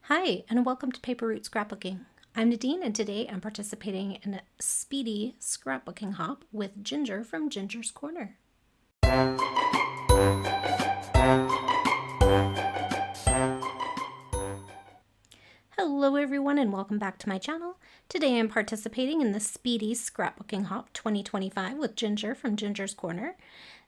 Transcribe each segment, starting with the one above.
Hi, and welcome to Paper Route Scrapbooking. I'm Nadine, and today I'm participating in a Speedy Scrapbooking Hop with Ginger from Ginger's Corner. Hello everyone, and welcome back to my channel. Today I'm participating in the Speedy Scrapbooking Hop 2025 with Ginger from Ginger's Corner.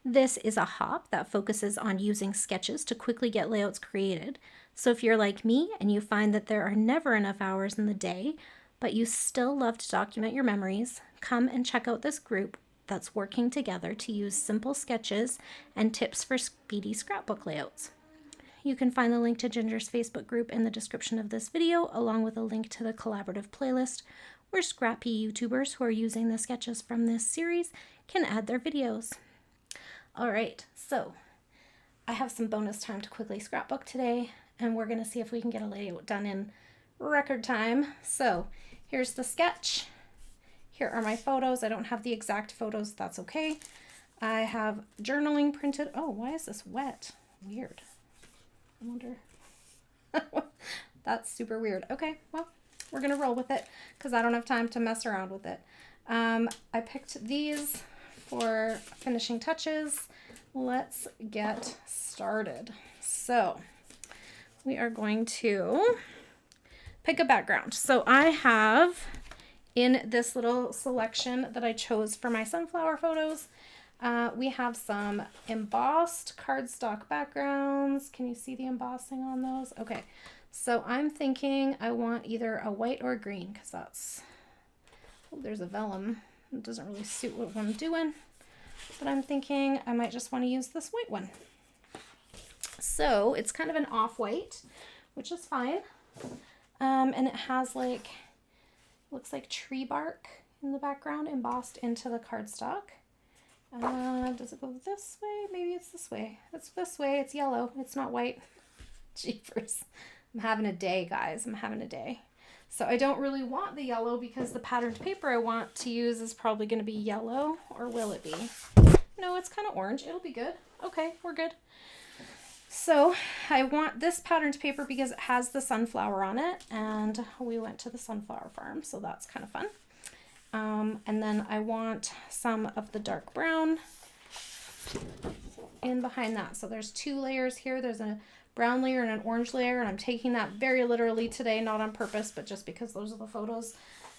This is a hop that focuses on using sketches to quickly get layouts created. So if you're like me and you find that there are never enough hours in the day, but you still love to document your memories, come and check out this group that's working together to use simple sketches and tips for speedy scrapbook layouts. You can find the link to Ginger's Facebook group in the description of this video, along with a link to the collaborative playlist where scrappy YouTubers who are using the sketches from this series can add their videos. All right, so I have some bonus time to quickly scrapbook today, and we're going to see if we can get a layout done in record time. So here's the sketch. Here are my photos. I don't have the exact photos. That's okay. I have journaling printed. Oh, why is this wet? Weird. I wonder. That's super weird. Okay, well, we're going to roll with it because I don't have time to mess around with it. I picked these for finishing touches. Let's get started. So we are going to pick a background. So I have in this little selection that I chose for my sunflower photos, we have some embossed cardstock backgrounds. Can you see the embossing on those? Okay, so I'm thinking I want either a white or a green because that's, oh, there's a vellum. It doesn't really suit what I'm doing, but I'm thinking I might just want to use this white one. So it's kind of an off-white, which is fine. And it has like, looks like tree bark in the background embossed into the cardstock. Does it go this way? Maybe it's this way. It's this way. It's yellow. It's not white. Jeepers. I'm having a day, guys. I'm having a day. So I don't really want the yellow because the patterned paper I want to use is probably going to be yellow, or will it be? No, it's kind of orange. It'll be good. Okay, we're good. So I want this patterned paper because it has the sunflower on it, and we went to the sunflower farm, so that's kind of fun. And then I want some of the dark brown in behind that. So there's two layers here. There's a brown layer and an orange layer, and I'm taking that very literally today, not on purpose, but just because those are the photos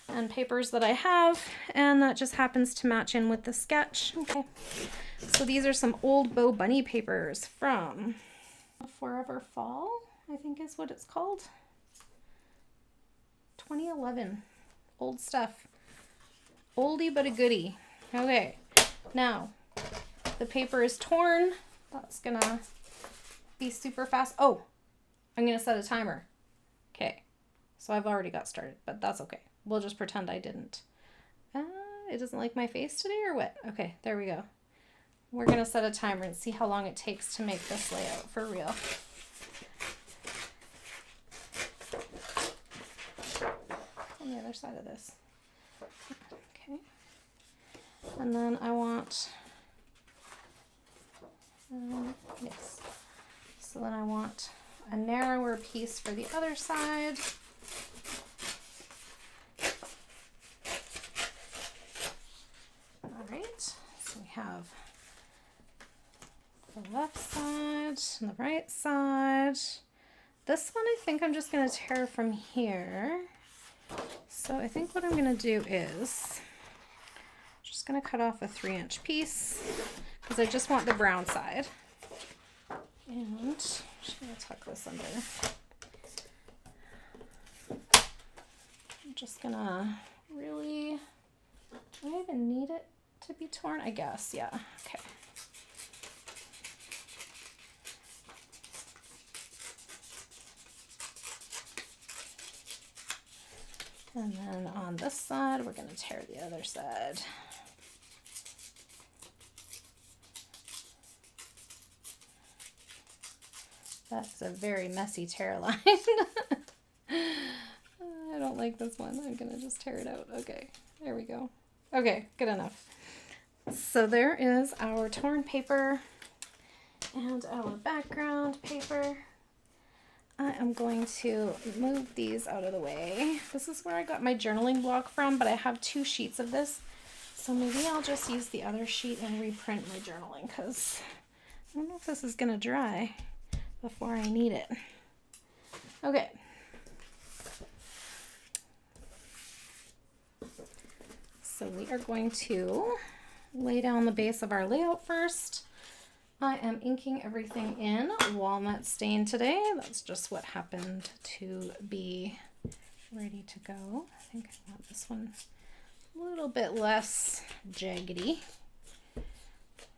and papers that I have, and that just happens to match in with the sketch. Okay, so these are some old Bo Bunny papers from Forever Fall, I think is what it's called. 2011. Old stuff. Oldie but a goodie. Okay, now the paper is torn. That's gonna be super fast. Oh, I'm gonna set a timer. Okay, so I've already got started, but that's okay. We'll just pretend I didn't. It doesn't like my face today or what? Okay, there we go. We're gonna set a timer and see how long it takes to make this layout for real. On the other side of this. Okay. And then I want, yes. So then I want a narrower piece for the other side. All right, so we have the left side and the right side. This one I think I'm just going to tear from here. So I think what I'm going to do is just going to cut off a 3-inch piece because I just want the brown side. And I'm just going to tuck this under. I'm just going to really, do I even need it to be torn? I guess, yeah. Okay. And then on this side, we're going to tear the other side. That's a very messy tear line. I don't like this one. I'm going to just tear it out. Okay, there we go. Okay, good enough. So there is our torn paper and our background paper. I am going to move these out of the way. This is where I got my journaling block from, but I have 2 sheets of this. So maybe I'll just use the other sheet and reprint my journaling, because I don't know if this is going to dry before I need it. Okay. So we are going to lay down the base of our layout first. I am inking everything in walnut stain today. That's just what happened to be ready to go. I think I want this one a little bit less jaggedy.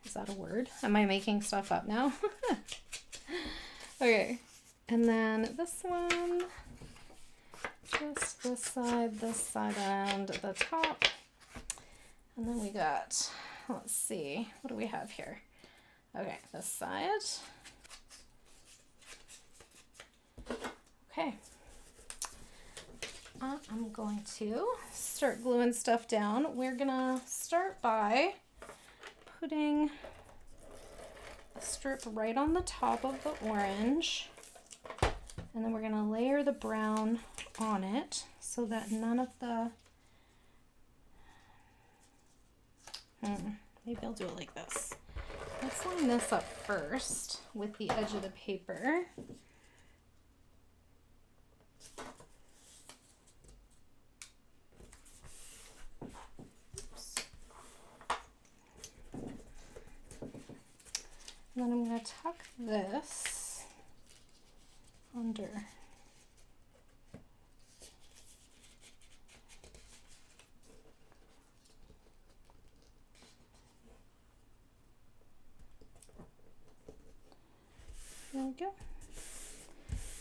Is that a word? Am I making stuff up now? Okay, and then this one, just this side, and the top. And then we got, let's see, what do we have here? Okay, this side. Okay. I'm going to start gluing stuff down. We're gonna start by putting a strip right on the top of the orange, and then we're gonna layer the brown on it so that none of the, maybe I'll do it like this. Let's line this up first with the edge of the paper. Oops. And then I'm going to tuck this under. There we go.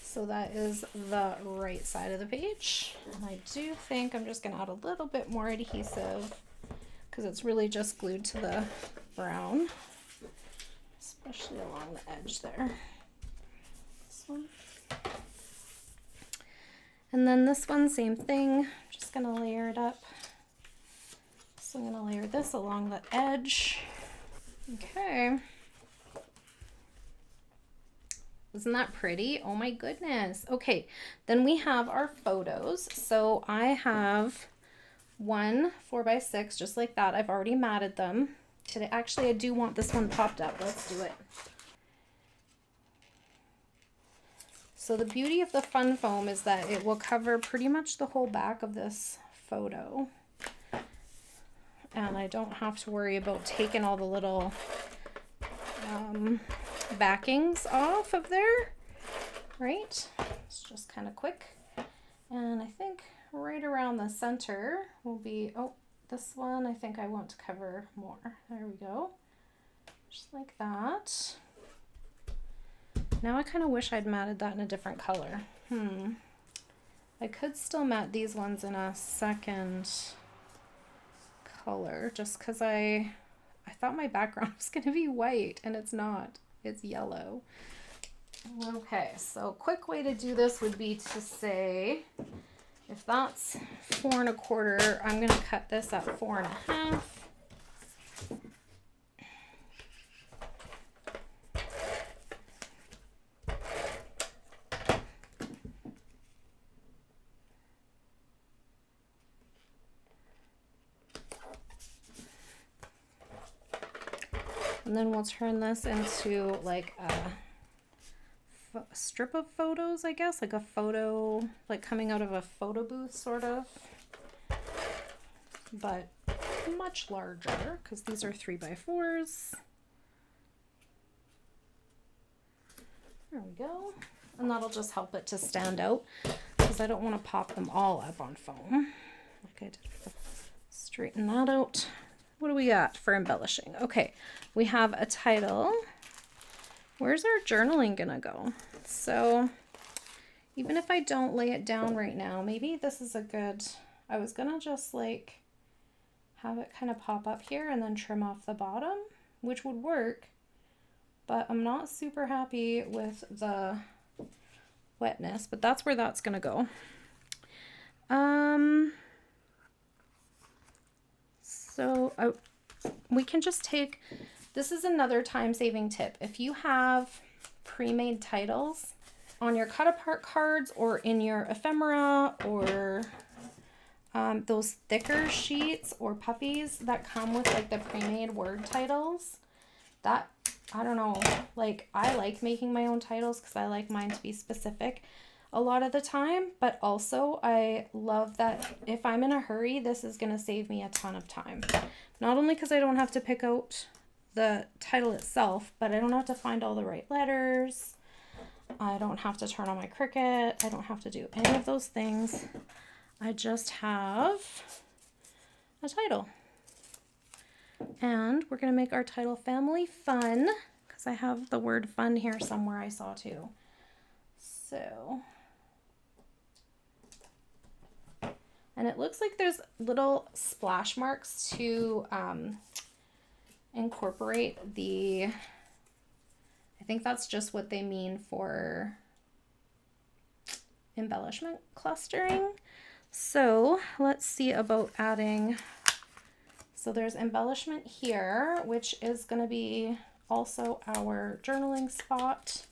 So that is the right side of the page. And I do think I'm just going to add a little bit more adhesive because it's really just glued to the brown, especially along the edge there. This one. And then this one, same thing. I'm just going to layer it up. So I'm going to layer this along the edge. Okay. Isn't that pretty? Oh my goodness. Okay, then we have our photos. So I have one 4x6, just like that. I've already matted them. Today, actually, I do want this one popped up. Let's do it. So the beauty of the fun foam is that it will cover pretty much the whole back of this photo. And I don't have to worry about taking all the little backings off of there, right? It's just kind of quick. And I think right around the center will be, oh, this one I think I want to cover more. There we go. Just like that. Now I kind of wish I'd matted that in a different color. I could still matte these ones in a second color just because I thought my background was going to be white and it's not. It's yellow. Okay, so quick way to do this would be to say, if that's 4 1/4, I'm going to cut this at 4 1/2. And then we'll turn this into like a strip of photos, I guess, like a photo, like coming out of a photo booth sort of, but much larger because these are 3x4s. There we go. And that'll just help it to stand out because I don't want to pop them all up on foam like I did. Straighten that out. What do we got for embellishing? Okay, we have a title. Where's our journaling gonna go? So even if I don't lay it down right now, maybe this is a good, I was gonna just like have it kind of pop up here and then trim off the bottom, which would work, but I'm not super happy with the wetness, but that's where that's gonna go. So we can just take, this is another time-saving tip. If you have pre-made titles, on your cut apart cards or in your ephemera or those thicker sheets or puppies that come with like the pre-made word titles, that, I don't know, like I like making my own titles because I like mine to be specific a lot of the time, but also I love that if I'm in a hurry, this is going to save me a ton of time. Not only because I don't have to pick out the title itself, but I don't have to find all the right letters. I don't have to turn on my Cricut. I don't have to do any of those things. I just have a title. And we're going to make our title Family Fun, because I have the word fun here somewhere I saw too. So, and it looks like there's little splash marks to incorporate the, I think that's just what they mean for embellishment clustering. So let's see about adding, so there's embellishment here, which is going to be also our journaling spot.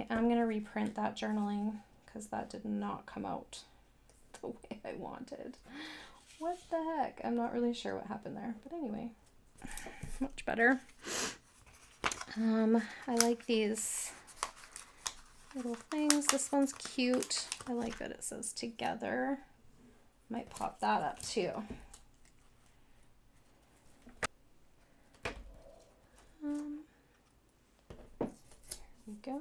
I'm going to reprint that journaling because that did not come out the way I wanted. What the heck? I'm not really sure what happened there, but anyway, much better. I like these little things. This one's cute. I like that it says together. Might pop that up too. Here we go.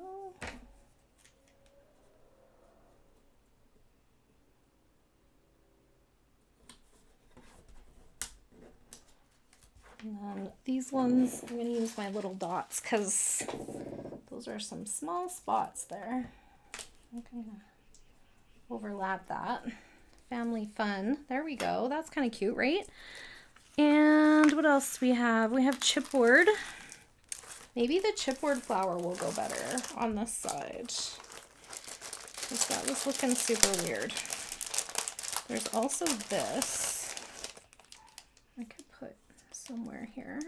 And then these ones, I'm going to use my little dots because those are some small spots there. I'm going to overlap that. Family Fun. There we go. That's kind of cute, right? And what else do we have? We have chipboard. Maybe the chipboard flower will go better on this side, because that was looking super weird. There's also this. I could put somewhere here.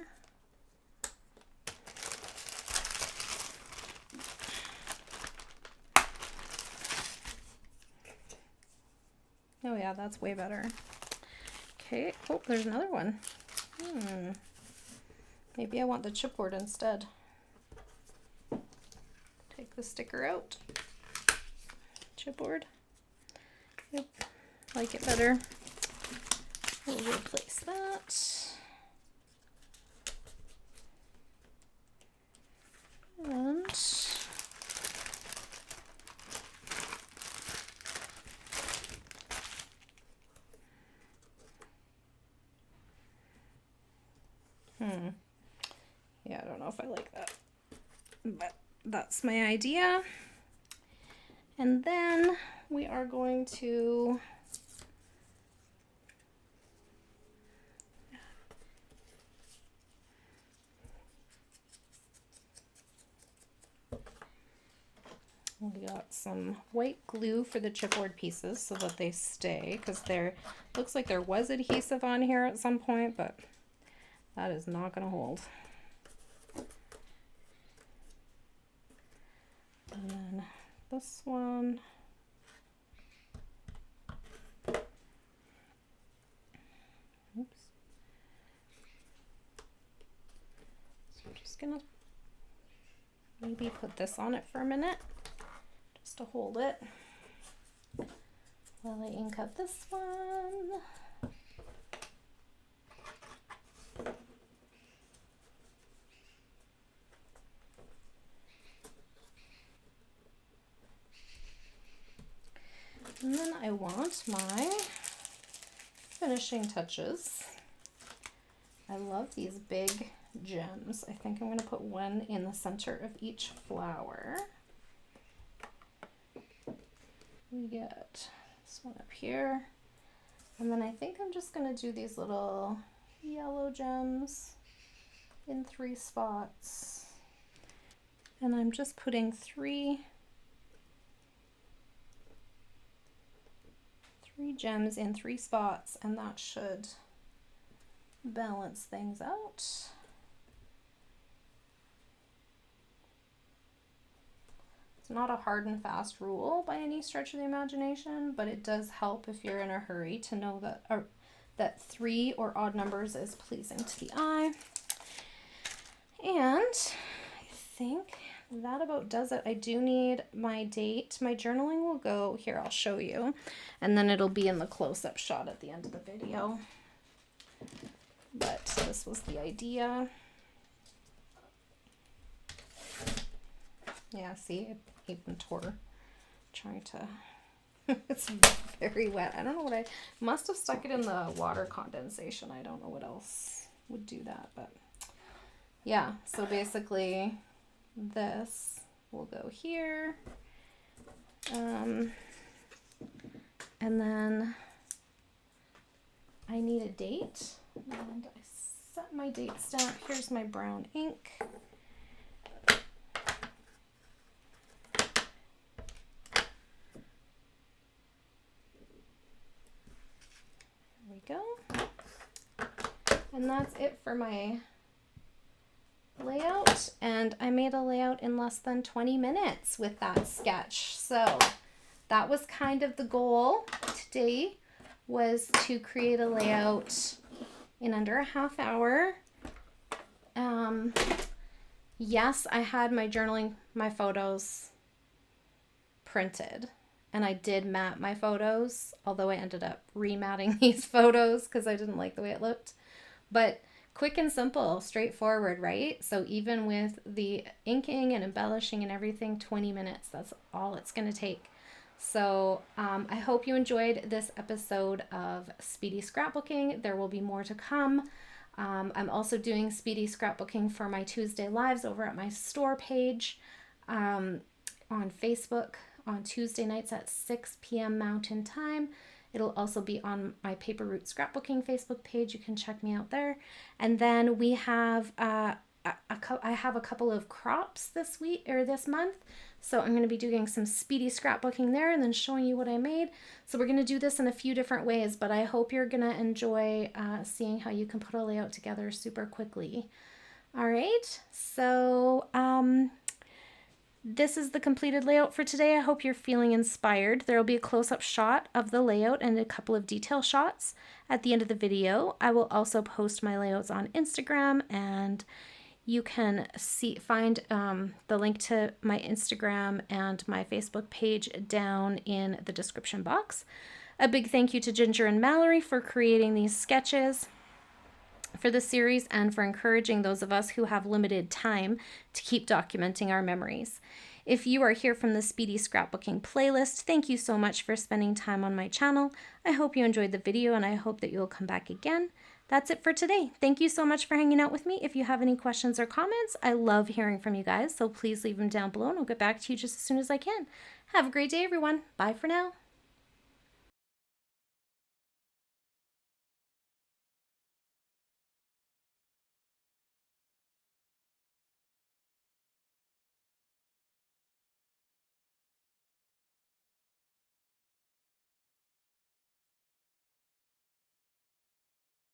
Oh yeah, that's way better. Okay, oh, there's another one. Maybe I want the chipboard instead. Take the sticker out. Chipboard. Yep, like it better. We'll replace that. And yeah, I don't know if I like that, but that's my idea. And then we are going to we got some white glue for the chipboard pieces so that they stay, because there looks like there was adhesive on here at some point, but that is not going to hold. And then this one. Oops. So I'm just going to maybe put this on it for a minute, just to hold it while I ink up this one. And then I want my finishing touches. I love these big gems. I think I'm going to put one in the center of each flower. We get this one up here. And then I think I'm just going to do these little yellow gems in 3 spots. And I'm just putting three gems in 3 spots, and that should balance things out. not a hard and fast rule by any stretch of the imagination, but it does help if you're in a hurry to know that 3 or odd numbers is pleasing to the eye. And I think that about does it. I do need my date. My journaling will go here. I'll show you, and then it'll be in the close-up shot at the end of the video. But this was the idea. Yeah, see, it even tore trying to, it's very wet. I don't know what I must have stuck it in the water condensation. I don't know what else would do that, but yeah, so basically this will go here. And then I need a date, and I set my date stamp. Here's my brown ink. Go. And that's it for my layout, and I made a layout in less than 20 minutes with that sketch. So that was kind of the goal today, was to create a layout in under a half hour. Yes, I had my journaling, my photos printed. And I did mat my photos, although I ended up rematting these photos because I didn't like the way it looked. But quick and simple, straightforward, right? So even with the inking and embellishing and everything, 20 minutes, that's all it's going to take. So I hope you enjoyed this episode of Speedy Scrapbooking. There will be more to come. I'm also doing Speedy Scrapbooking for my Tuesday lives over at my store page on Facebook. On Tuesday nights at 6 p.m. Mountain Time. It'll also be on my Paper Route Scrapbooking Facebook page. You can check me out there. And then we have I have a couple of crops this week or this month. So I'm going to be doing some speedy scrapbooking there and then showing you what I made. So we're going to do this in a few different ways, but I hope you're going to enjoy seeing how you can put a layout together super quickly. All right. So this is the completed layout for today. I hope you're feeling inspired. There will be a close-up shot of the layout and a couple of detail shots at the end of the video. I will also post my layouts on Instagram, and you can find the link to my Instagram and my Facebook page down in the description box. A big thank you to Ginger and Mallory for creating these sketches for the series and for encouraging those of us who have limited time to keep documenting our memories. If you are here from the Speedy Scrapbooking playlist, thank you so much for spending time on my channel. I hope you enjoyed the video, and I hope that you'll come back again. That's it for today. Thank you so much for hanging out with me. If you have any questions or comments, I love hearing from you guys, so please leave them down below and I'll get back to you just as soon as I can. Have a great day, everyone. Bye for now.